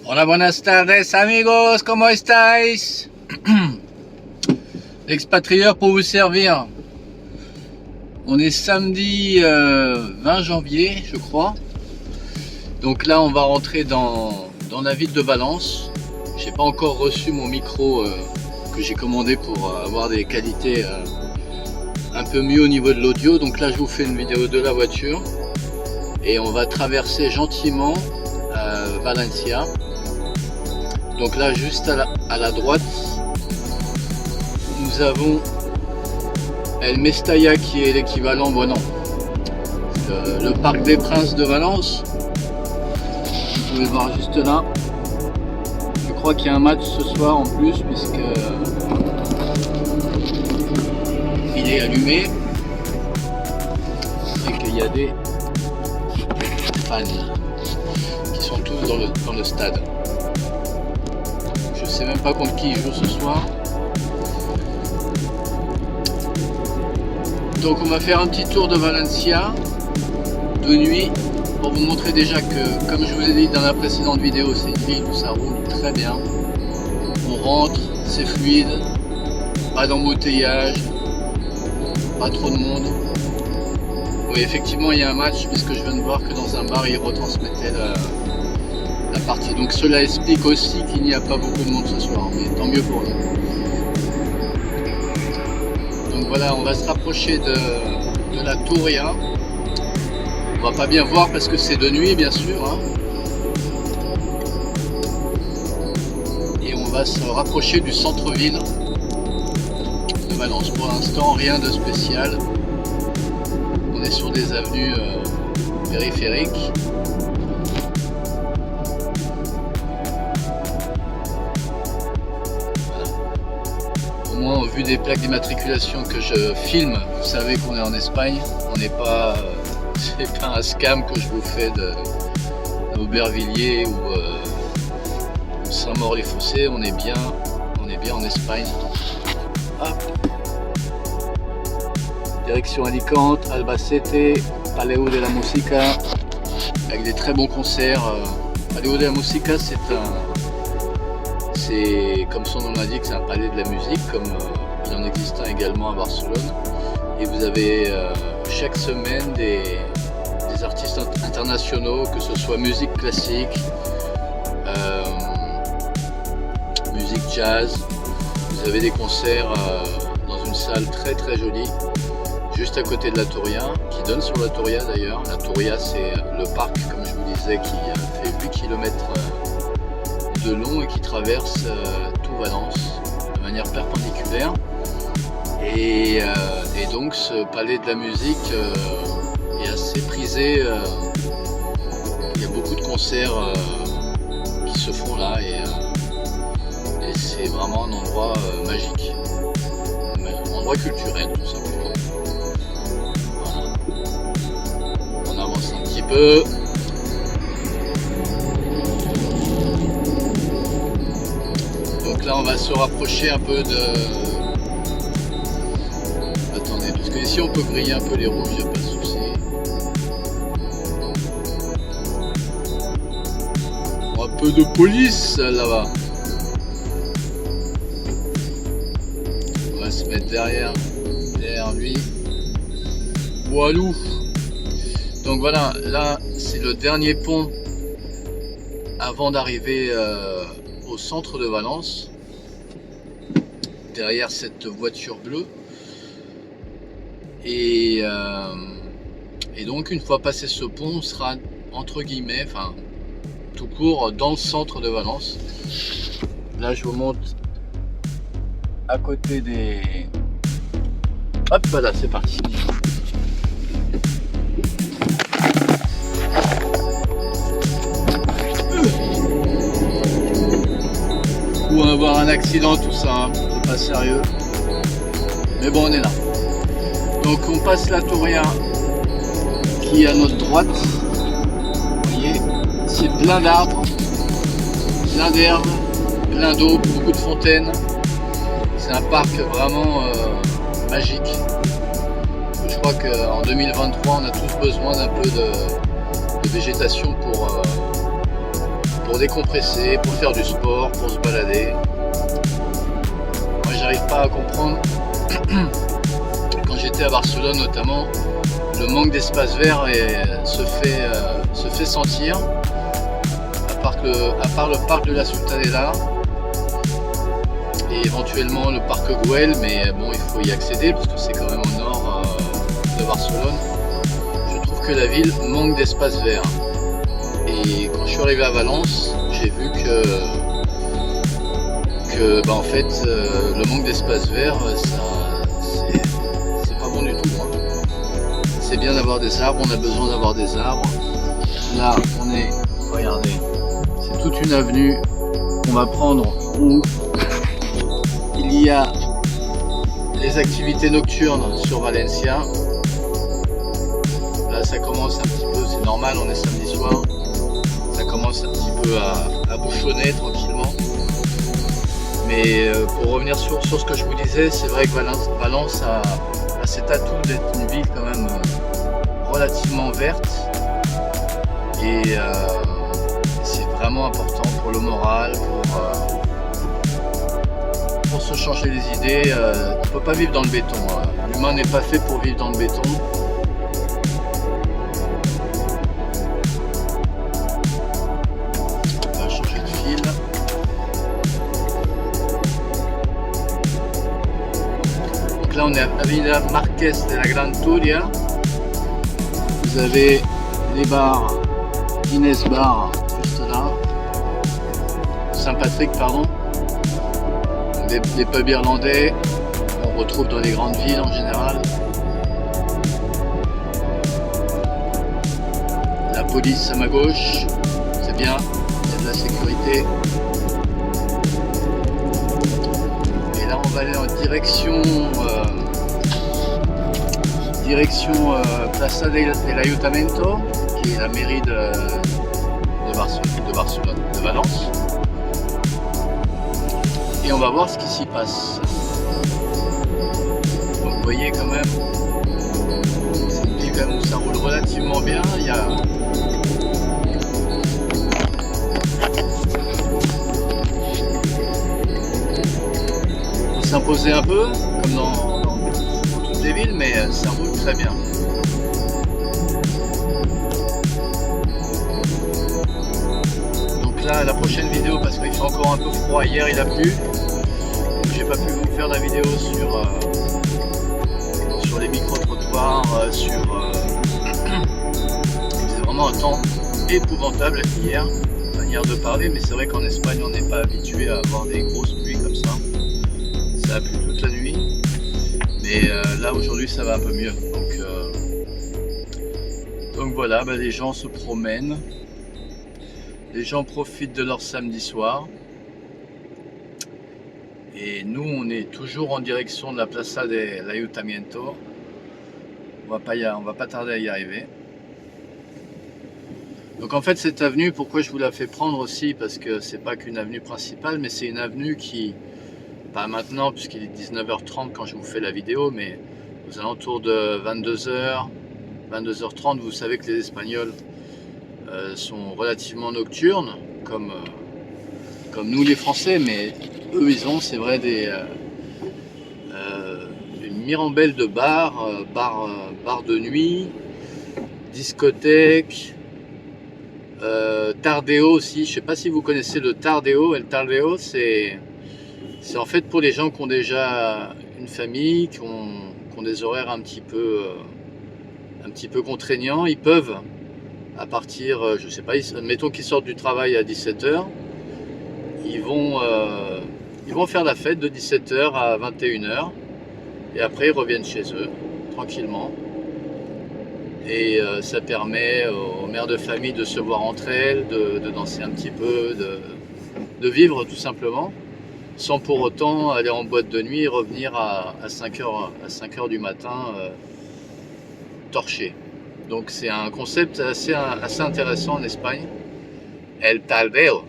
Hola, buenas tardes amigos, ¿cómo estáis? L'expatrieur pour vous servir. On est samedi 20 janvier, je crois. Donc là, on va rentrer dans la ville de Valence. J'ai pas encore reçu mon micro que j'ai commandé pour avoir des qualités un peu mieux au niveau de l'audio. Donc là, je vous fais une vidéo de la voiture. Et on va traverser gentiment Valencia. Donc là, juste à la droite, nous avons El Mestalla qui est l'équivalent, bon non, le Parc des Princes de Valence. Vous pouvez voir juste là. Je crois qu'il y a un match ce soir en plus puisque il est allumé et qu'il y a des fans qui sont tous dans le stade. Je sais même pas contre qui il joue ce soir. Donc on va faire un petit tour de Valencia de nuit pour vous montrer déjà que, comme je vous ai dit dans la précédente vidéo, c'est une ville où ça roule très bien. On rentre, c'est fluide, pas d'embouteillage, pas trop de monde. Oui, effectivement il y a un match puisque je viens de voir que dans un bar ils retransmettaient la partie. Donc cela explique aussi qu'il n'y a pas beaucoup de monde ce soir, mais tant mieux pour nous. Donc voilà, on va se rapprocher de la Touria. On va pas bien voir parce que c'est de nuit bien sûr. Hein. Et on va se rapprocher du centre-ville de Valence. Pour l'instant, rien de spécial. On est sur des avenues périphériques. Au moins, au vu des plaques d'immatriculation que je filme, vous savez qu'on est en Espagne. On n'est pas, c'est pas un scam que je vous fais d'Aubervilliers ou Saint-Maur-les-Fossés. On est bien en Espagne. Hop. Direction Alicante, Albacete, Palau de la Música, avec des très bons concerts. Palau de la Música, c'est comme son nom l'indique, c'est un palais de la musique, comme il en existe un également à Barcelone. Et vous avez chaque semaine des artistes internationaux, que ce soit musique classique, musique jazz. Vous avez des concerts dans une salle très très jolie, juste à côté de la Touria, qui donne sur la Touria d'ailleurs. La Touria, c'est le parc, comme je vous disais, qui fait 8 km de long et qui traverse tout Valence de manière perpendiculaire. Et donc ce palais de la musique est assez prisé. Il y a beaucoup de concerts qui se font là et c'est vraiment un endroit magique, un endroit culturel tout simplement. Voilà. On avance un petit peu. Donc là on va se rapprocher un peu de... Attendez, parce que ici on peut griller un peu les rouges, il n'y a pas de souci. Un peu de police là-bas. On va se mettre derrière lui. Walou. Donc voilà, là c'est le dernier pont avant d'arriver au centre de Valence, derrière cette voiture bleue. Et donc une fois passé ce pont, on sera entre guillemets, enfin tout court, dans le centre de Valence. Là je vous monte à côté des... Hop, voilà, c'est parti. On va avoir un accident, tout ça, hein. C'est pas sérieux. Mais bon, on est là. Donc on passe la Touria qui est à notre droite. Vous voyez, c'est plein d'arbres, plein d'herbes, plein d'eau, beaucoup de fontaines. C'est un parc vraiment magique. Je crois qu'en 2023, on a tous besoin d'un peu de végétation pour pour décompresser, pour faire du sport, pour se balader. Moi j'arrive pas à comprendre, quand j'étais à Barcelone notamment, le manque d'espace vert se fait sentir, à part le parc de la Ciutadella et éventuellement le parc Güell, mais bon, il faut y accéder parce que c'est quand même au nord de Barcelone. Je trouve que la ville manque d'espace vert. Et quand je suis arrivé à Valence, j'ai vu que en fait, le manque d'espace vert, c'est pas bon du tout, hein. C'est bien d'avoir des arbres, on a besoin d'avoir des arbres. Là, regardez, c'est toute une avenue qu'on va prendre où il y a les activités nocturnes sur Valencia. Là, ça commence un petit peu, c'est normal, on est samedi soir. Ça commence un petit peu à bouchonner tranquillement. Mais pour revenir sur ce que je vous disais, c'est vrai que Valence a cet atout d'être une ville quand même relativement verte. Et c'est vraiment important pour le moral, pour se changer les idées. On ne peut pas vivre dans le béton. L'humain n'est pas fait pour vivre dans le béton. On va changer de fil. Donc là on est à Avenida Marquès de la Gran Turia. Vous avez les bars, Guinness Bar juste là, Saint-Patrick pardon, des pubs irlandais qu'on retrouve dans les grandes villes en général. La police à ma gauche, c'est bien, il y a de la sécurité. Et là on va aller en direction Plaza del Ayuntamiento, qui est la mairie de Barcelone, de Valence. Et on va voir ce qui s'y passe. Donc vous voyez quand même, c'est une ville quand même où ça roule relativement bien. Il y a faut s'imposer un peu, comme dans toutes les villes, mais ça roule très bien. Là, la prochaine vidéo, parce qu'il fait encore un peu froid, hier il a plu, donc j'ai pas pu vous faire la vidéo sur les micro-trottoirs, c'est vraiment un temps épouvantable hier, manière de parler, mais c'est vrai qu'en Espagne on n'est pas habitué à avoir des grosses pluies comme ça. Ça a plu toute la nuit, mais là aujourd'hui ça va un peu mieux, donc voilà, les gens se promènent. Les gens profitent de leur samedi soir. Et nous, on est toujours en direction de la Plaza del Ayuntamiento. On va pas tarder à y arriver. Donc en fait, cette avenue, pourquoi je vous la fais prendre aussi, parce que c'est pas qu'une avenue principale, mais c'est une avenue qui, pas maintenant, puisqu'il est 19h30 quand je vous fais la vidéo, mais aux alentours de 22h, 22h30, vous savez que les Espagnols sont relativement nocturnes, comme nous les Français, mais eux ils ont, c'est vrai, une mirambelle de bars, bars de nuit, discothèques, Tardeo aussi. Je sais pas si vous connaissez le Tardeo. El Tardeo, c'est en fait pour les gens qui ont déjà une famille, qui ont des horaires un petit peu contraignants. Ils peuvent, à partir, je sais pas, mettons qu'ils sortent du travail à 17h, ils vont faire la fête de 17h à 21h, et après ils reviennent chez eux, tranquillement. Et ça permet aux mères de famille de se voir entre elles, de danser un petit peu, de vivre tout simplement, sans pour autant aller en boîte de nuit et revenir à 5h du matin torché. Donc c'est un concept assez intéressant en Espagne, El Tardeo.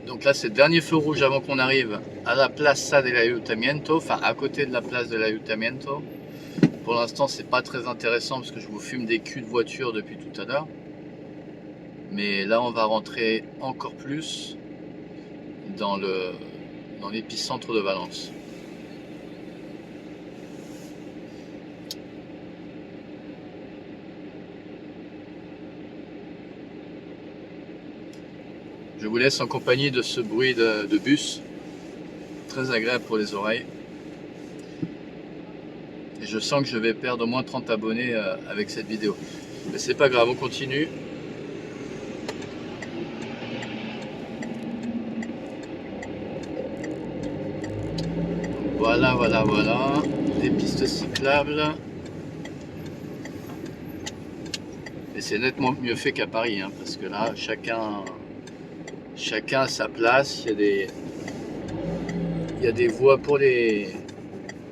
Donc là c'est le dernier feu rouge avant qu'on arrive à la Plaza del Ayuntamiento, enfin à côté de la place de l'Ayuntamiento. Pour l'instant c'est pas très intéressant parce que je vous fume des culs de voiture depuis tout à l'heure. Mais là, on va rentrer encore plus dans l'épicentre de Valence. Je vous laisse en compagnie de ce bruit de bus, très agréable pour les oreilles. Et je sens que je vais perdre au moins 30 abonnés avec cette vidéo. Mais c'est pas grave, on continue. Voilà, des pistes cyclables. Et c'est nettement mieux fait qu'à Paris, hein, parce que là, chacun a sa place. Il y a des voies pour les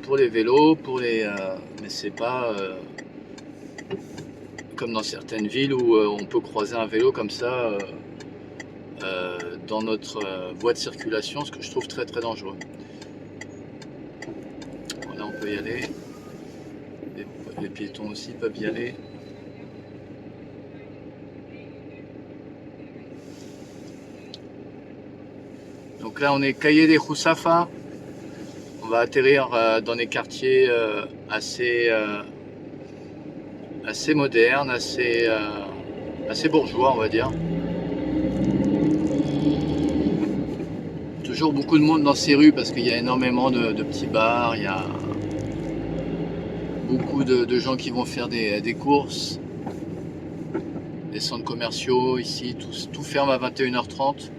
vélos, mais c'est pas comme dans certaines villes où on peut croiser un vélo comme ça dans notre voie de circulation, ce que je trouve très très dangereux. Là, on peut y aller. Les piétons aussi peuvent y aller. Donc là, on est Calle de Ruzafa. On va atterrir dans des quartiers assez modernes, assez bourgeois, on va dire. Toujours beaucoup de monde dans ces rues parce qu'il y a énormément de petits bars, il y a beaucoup de gens qui vont faire des courses, des centres commerciaux ici, tout ferme à 21h30.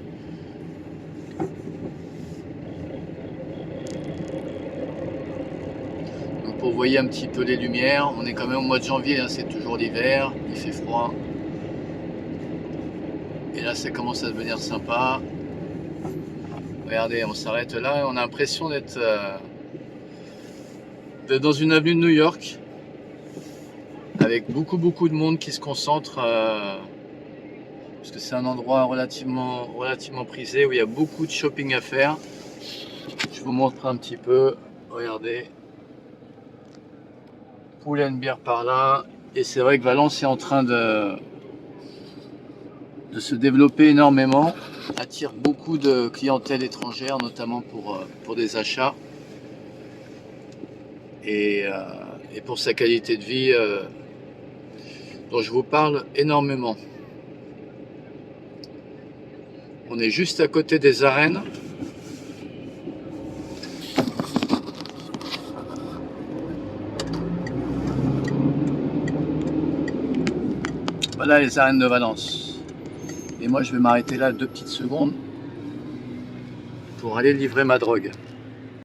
Donc pour vous voyez un petit peu les lumières, on est quand même au mois de janvier, hein, c'est toujours l'hiver, il fait froid. Et là ça commence à devenir sympa. Regardez, on s'arrête là et on a l'impression d'être dans une avenue de New York avec beaucoup de monde qui se concentre parce que c'est un endroit relativement prisé où il y a beaucoup de shopping à faire. Je vous montre un petit peu, regardez, Pull&Bear par là, et c'est vrai que Valence est en train de se développer énormément, attire beaucoup de clientèle étrangère, notamment pour des achats et pour sa qualité de vie dont je vous parle énormément. On est juste à côté des arènes. Voilà les arènes de Valence. Et moi je vais m'arrêter là 2 petites secondes pour aller livrer ma drogue.